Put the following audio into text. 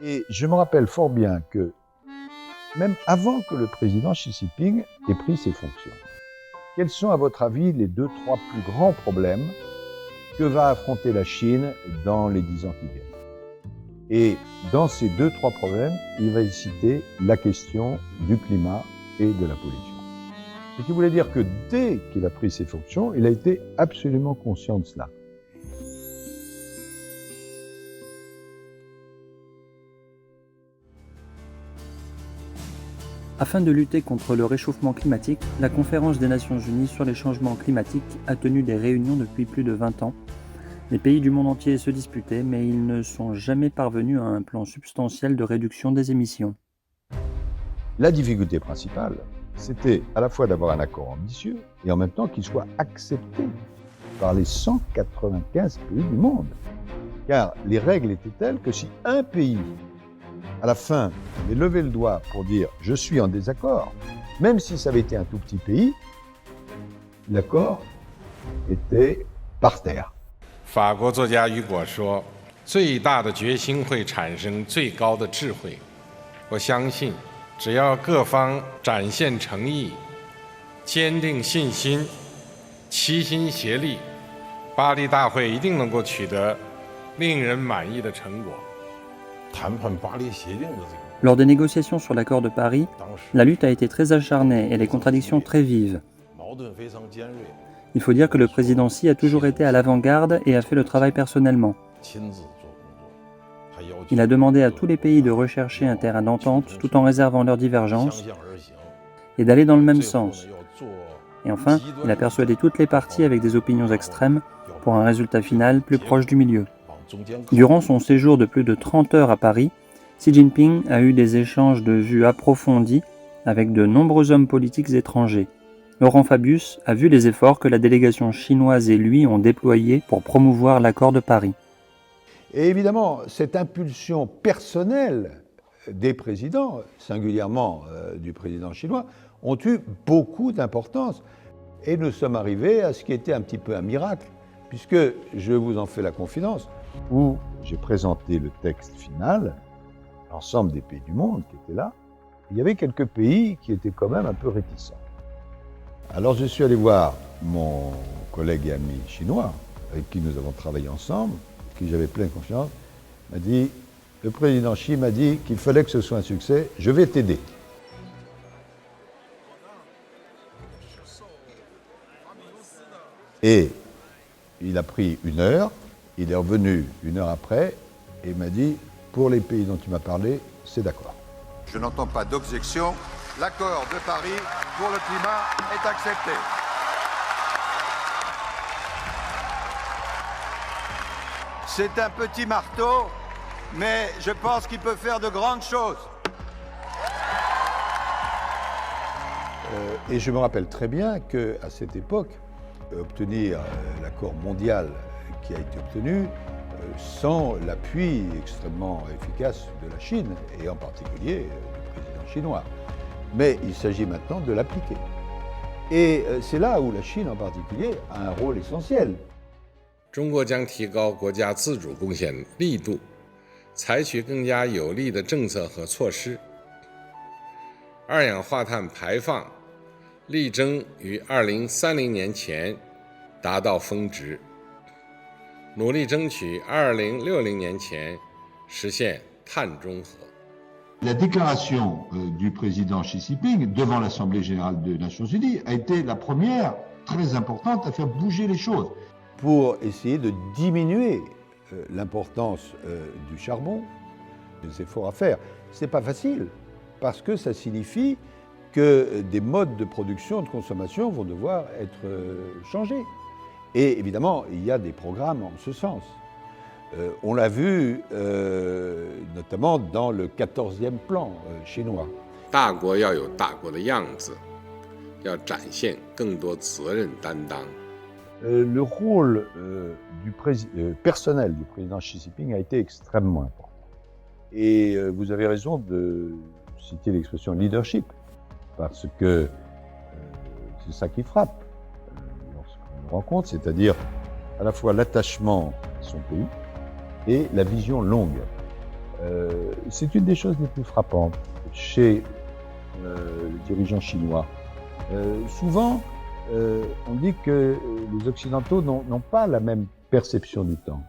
Et je me rappelle fort bien que, même avant que le président Xi Jinping ait pris ses fonctions, quels sont à votre avis les 2-3 plus grands problèmes que va affronter la Chine dans les 10 ans qui viennent? Et dans ces 2-3 problèmes, il va y citer la question du climat et de la pollution. Ce qui voulait dire que dès qu'il a pris ses fonctions, il a été absolument conscient de cela. Afin de lutter contre le réchauffement climatique, la Conférence des Nations Unies sur les changements climatiques a tenu des réunions depuis plus de 20 ans. Les pays du monde entier se disputaient, mais ils ne sont jamais parvenus à un plan substantiel de réduction des émissions. La difficulté principale, c'était à la fois d'avoir un accord ambitieux et en même temps qu'il soit accepté par les 195 pays du monde. Car les règles étaient telles que si un pays, à la fin, avait levé le doigt pour dire « je suis en désaccord », même si ça avait été un tout petit pays, l'accord était par terre. 法国作家雨果说：“最大的决心会产生最高的智慧。”我相信，只要各方展现诚意、坚定信心、齐心协力，巴黎大会一定能够取得令人满意的成果。 Lors des négociations sur l'accord de Paris, la lutte a été très acharnée et les contradictions très vives. Il faut dire que le président Xi a toujours été à l'avant-garde et a fait le travail personnellement. Il a demandé à tous les pays de rechercher un terrain d'entente tout en réservant leurs divergences et d'aller dans le même sens. Et enfin, il a persuadé toutes les parties avec des opinions extrêmes pour un résultat final plus proche du milieu. Durant son séjour de plus de 30 heures à Paris, Xi Jinping a eu des échanges de vues approfondis avec de nombreux hommes politiques étrangers. Laurent Fabius a vu les efforts que la délégation chinoise et lui ont déployés pour promouvoir l'accord de Paris. Et évidemment, cette impulsion personnelle des présidents, singulièrement du président chinois, ont eu beaucoup d'importance. Et nous sommes arrivés à ce qui était un petit peu un miracle, puisque, je vous en fais la confidence, où j'ai présenté le texte final, l'ensemble des pays du monde qui étaient là, il y avait quelques pays qui étaient quand même un peu réticents. Alors je suis allé voir mon collègue et ami chinois, avec qui nous avons travaillé ensemble, qui j'avais pleine confiance, m'a dit, le président Xi m'a dit qu'il fallait que ce soit un succès, je vais t'aider. Et il a pris 1 heure, il est revenu 1 heure après et m'a dit, pour les pays dont tu m'as parlé, c'est d'accord. Je n'entends pas d'objection. L'accord de Paris pour le climat est accepté. C'est un petit marteau, mais je pense qu'il peut faire de grandes choses. Et je me rappelle très bien qu'à cette époque, obtenir l'accord mondial qui a été obtenu sans l'appui extrêmement efficace de la Chine, et en particulier du président chinois. Mais il s'agit maintenant de l'appliquer. Et c'est là où la Chine en particulier a un rôle essentiel. 中国将提高国家自主贡献力度，采取更加有力的政策和措施。二氧化碳排放力争于2030年前达到峰值，努力争取2060年前实现碳中和。 La déclaration du président Xi Jinping devant l'Assemblée générale des Nations unies a été la première très importante à faire bouger les choses. Pour essayer de diminuer l'importance du charbon, des efforts à faire. Ce n'est pas facile, parce que ça signifie que des modes de production, de consommation vont devoir être changés. Et évidemment, il y a des programmes en ce sens. On l'a vu notamment dans le 14e plan chinois. 大国要有大国的样子，要展现更多责任担当。 Le rôle personnel du président Xi Jinping a été extrêmement important. Et vous avez raison de citer l'expression leadership, parce que c'est ça qui frappe lorsqu'on le rencontre, c'est-à-dire à la fois l'attachement à son pays et la vision longue. C'est une des choses les plus frappantes chez les dirigeants chinois. Souvent, on dit que les Occidentaux n'ont pas la même perception du temps.